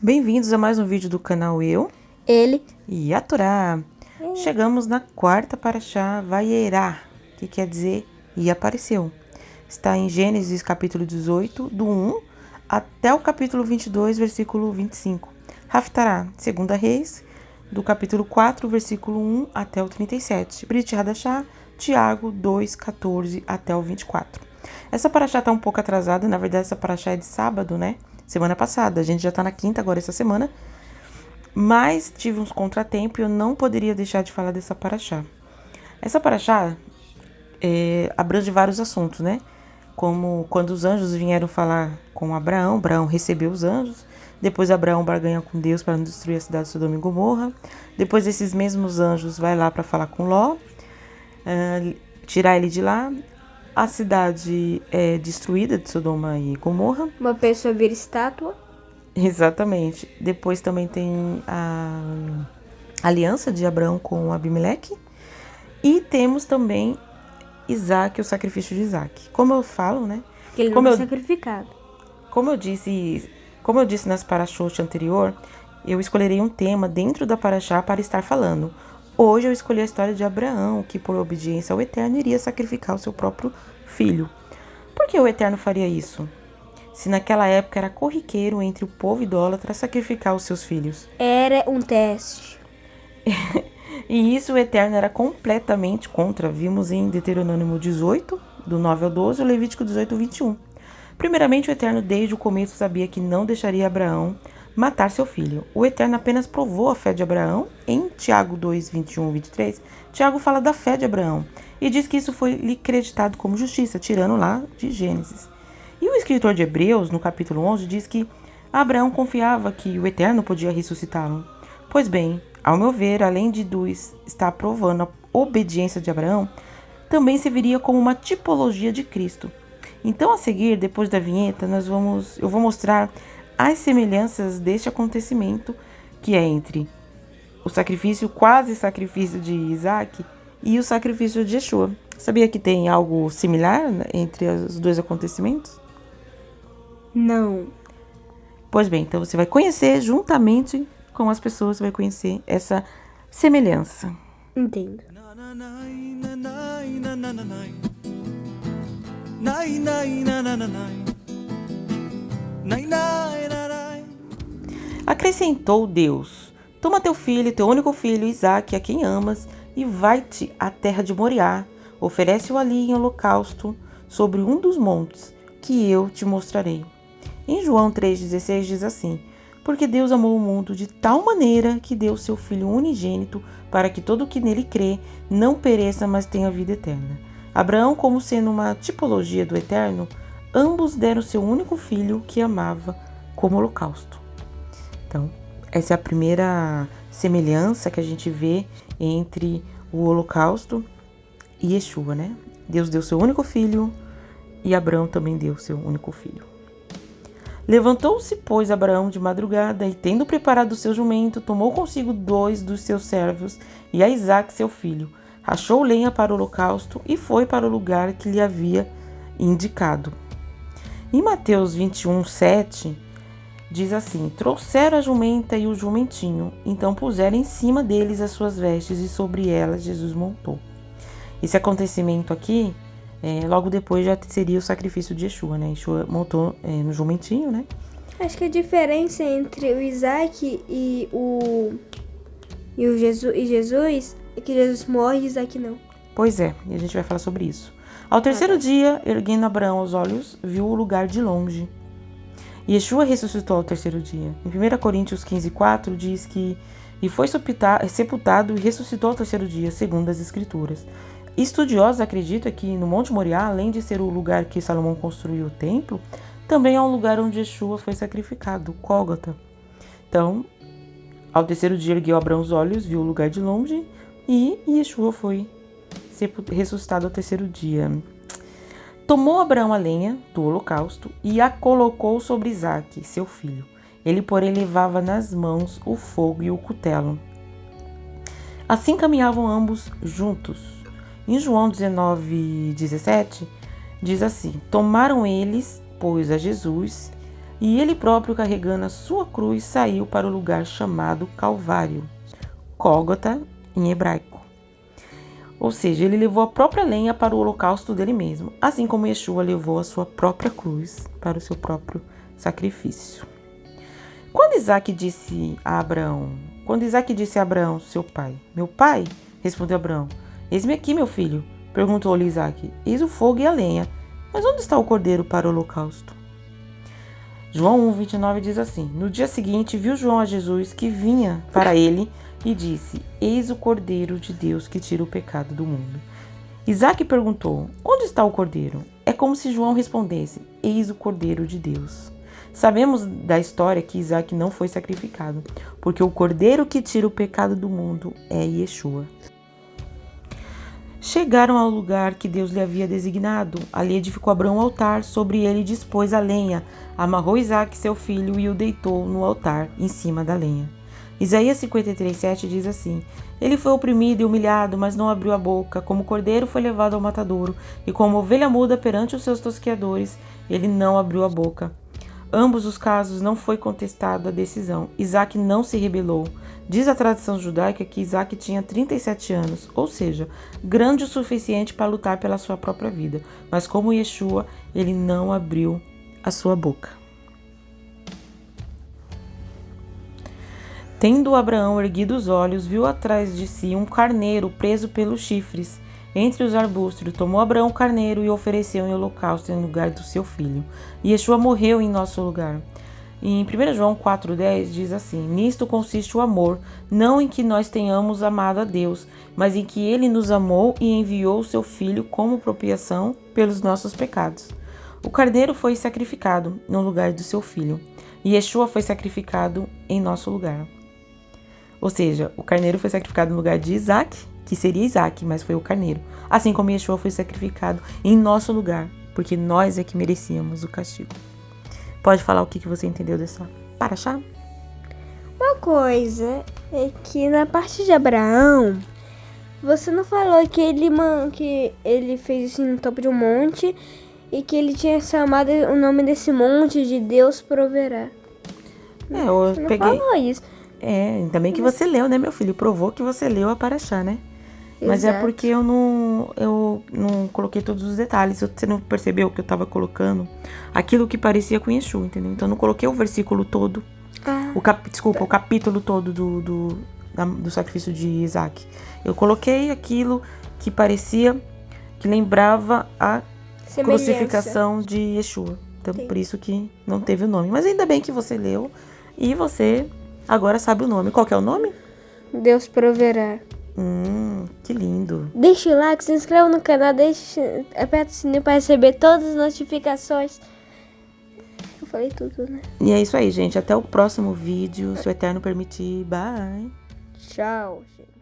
Bem-vindos a mais um vídeo do canal Ele. e a Torá. Chegamos na quarta paraxá, Vayerá, que quer dizer e apareceu. Está em Gênesis capítulo 18, do 1 até o capítulo 22, versículo 25. Haftará, segunda Reis, do capítulo 4, versículo 1 até o 37. Brit Hadashá, Tiago 2, 14 até o 24. Essa paraxá está um pouco atrasada, na verdade essa paraxá é de sábado, né? Semana passada, a gente já tá na quinta agora essa semana, mas tive uns contratempos e eu não poderia deixar de falar dessa paraxá. Essa paraxá abrange vários assuntos, né? Como quando os anjos vieram falar com Abraão, Abraão recebeu os anjos, depois Abraão barganha com Deus para não destruir a cidade de Sodoma e Gomorra, depois esses mesmos anjos vai lá para falar com Ló, tirar ele de lá. A cidade é destruída de Sodoma e Gomorra. Uma pessoa vira estátua. Exatamente. Depois também tem a aliança de Abraão com Abimeleque. E temos também Isaac, o sacrifício de Isaac. Como eu falo, né? Que ele não foi sacrificado. Como eu disse nas paraxot anterior, eu escolherei um tema dentro da paraxá para estar falando. Hoje eu escolhi a história de Abraão, que por obediência ao Eterno iria sacrificar o seu próprio filho. Por que o Eterno faria isso? Se naquela época era corriqueiro entre o povo idólatra sacrificar os seus filhos. Era um teste. E isso o Eterno era completamente contra. Vimos em Deuteronômio 18, do 9 ao 12, e Levítico 18, 21. Primeiramente, o Eterno desde o começo sabia que não deixaria Abraão matar seu filho. O Eterno apenas provou a fé de Abraão. Em Tiago 2, 21 e 23, Tiago fala da fé de Abraão e diz que isso foi lhe creditado como justiça, tirando lá de Gênesis. E o escritor de Hebreus, no capítulo 11, diz que Abraão confiava que o Eterno podia ressuscitá-lo. Pois bem, ao meu ver, além de Deus estar provando a obediência de Abraão, também serviria como uma tipologia de Cristo. Então, a seguir, depois da vinheta, eu vou mostrar as semelhanças deste acontecimento, que é entre o sacrifício, quase sacrifício de Isaac, e o sacrifício de Yeshua. Sabia que tem algo similar entre os dois acontecimentos? Não. Pois bem, então você vai conhecer juntamente com as pessoas, você vai conhecer essa semelhança. Entendo. Acrescentou Deus: toma teu filho, teu único filho, Isaque, a quem amas, e vai-te à terra de Moriá, oferece-o ali em holocausto sobre um dos montes, que eu te mostrarei. Em João 3,16 diz assim: porque Deus amou o mundo de tal maneira que deu seu Filho unigênito, para que todo o que nele crê não pereça, mas tenha vida eterna. Abraão, como sendo uma tipologia do Eterno, ambos deram seu único filho que amava como holocausto. Então, essa é a primeira semelhança que a gente vê entre o holocausto e Yeshua, né? Deus deu seu único filho e Abraão também deu seu único filho. Levantou-se, pois, Abraão de madrugada, e tendo preparado o seu jumento, tomou consigo 2 dos seus servos e a Isaque, seu filho, rachou lenha para o holocausto e foi para o lugar que lhe havia indicado. Em Mateus 21, 7, diz assim: trouxeram a jumenta e o jumentinho, então puseram em cima deles as suas vestes e sobre elas Jesus montou. Esse acontecimento aqui, logo depois já seria o sacrifício de Yeshua, né? Yeshua montou no jumentinho, né? Acho que a diferença entre o Isaac e Jesus é que Jesus morre e Isaac não. Pois é, e a gente vai falar sobre isso. Ao terceiro dia, erguendo Abraão os olhos, viu o lugar de longe. E Yeshua ressuscitou ao terceiro dia. Em 1 Coríntios 15:4 diz que e foi sepultado e ressuscitou ao terceiro dia, segundo as Escrituras. Estudiosos acreditam que no Monte Moriá, além de ser o lugar que Salomão construiu o templo, também é um lugar onde Yeshua foi sacrificado, Gólgota. Então, ao terceiro dia ergueu Abraão os olhos, viu o lugar de longe e Yeshua foi ressuscitado ao terceiro dia. Tomou Abraão a lenha do holocausto e a colocou sobre Isaque, seu filho. Ele, porém, levava nas mãos o fogo e o cutelo. Assim caminhavam ambos juntos. Em João 19, 17, diz assim: tomaram eles, pois, a Jesus, E ele próprio, carregando a sua cruz, saiu para o lugar chamado Calvário, Gólgota em hebraico. Ou seja, ele levou a própria lenha para o holocausto dele mesmo, assim como Yeshua levou a sua própria cruz para o seu próprio sacrifício. Quando Isaac disse a Abraão, seu pai, meu pai, respondeu Abraão, eis-me aqui, meu filho. Perguntou-lhe Isaac, eis o fogo e a lenha, mas onde está o cordeiro para o holocausto? João 1,29 diz assim, no dia seguinte viu João a Jesus que vinha para ele e disse, eis o cordeiro de Deus que tira o pecado do mundo. Isaac perguntou, onde está o cordeiro? É como se João respondesse, eis o cordeiro de Deus. Sabemos da história que Isaac não foi sacrificado, porque o cordeiro que tira o pecado do mundo é Yeshua. Chegaram ao lugar que Deus lhe havia designado. Ali edificou Abraão um altar, sobre ele dispôs a lenha, amarrou Isaac, seu filho, e o deitou no altar, em cima da lenha. Isaías 53:7 diz assim, ele foi oprimido e humilhado, mas não abriu a boca, como cordeiro foi levado ao matadouro, e como ovelha muda perante os seus tosqueadores, ele não abriu a boca. Ambos os casos não foi contestada a decisão. Isaac não se rebelou. Diz a tradição judaica que Isaac tinha 37 anos, ou seja, grande o suficiente para lutar pela sua própria vida. Mas como Yeshua, ele não abriu a sua boca. Tendo Abraão erguido os olhos, viu atrás de si um carneiro preso pelos chifres. Entre os arbustos, tomou Abraão o carneiro e ofereceu em holocausto em lugar do seu filho. E Yeshua morreu em nosso lugar. Em 1 João 4,10 diz assim, nisto consiste o amor, não em que nós tenhamos amado a Deus, mas em que Ele nos amou e enviou o seu Filho como propiciação pelos nossos pecados. O carneiro foi sacrificado no lugar do seu filho, e Yeshua foi sacrificado em nosso lugar. Ou seja, o carneiro foi sacrificado no lugar de Isaac, que seria Isaac, mas foi o carneiro. Assim como Yeshua foi sacrificado em nosso lugar, porque nós é que merecíamos o castigo. Pode falar o que você entendeu dessa paraxá? Uma coisa é que na parte de Abraão, você não falou que ele fez isso no topo de um monte e que ele tinha chamado o nome desse monte de Deus proverá. Eu Você não peguei. falou isso. Ainda bem que você leu, né, meu filho? Provou que você leu a paraxá, né? Mas Exato. é porque eu não coloquei todos os detalhes. Você não percebeu que eu tava colocando aquilo que parecia com Yeshua, entendeu? Então eu não coloquei o versículo todo, o capítulo todo do sacrifício de Isaac. Eu coloquei aquilo que parecia, que lembrava a crucificação de Yeshua. Então por isso que não teve o nome. Mas ainda bem que você leu e você agora sabe o nome. Qual que é o nome? Deus proverá. Que lindo. Deixa o like, se inscreva no canal, aperta o sininho para receber todas as notificações. Eu falei tudo, né? E é isso aí, gente. Até o próximo vídeo, se o Eterno permitir. Bye. Tchau, gente.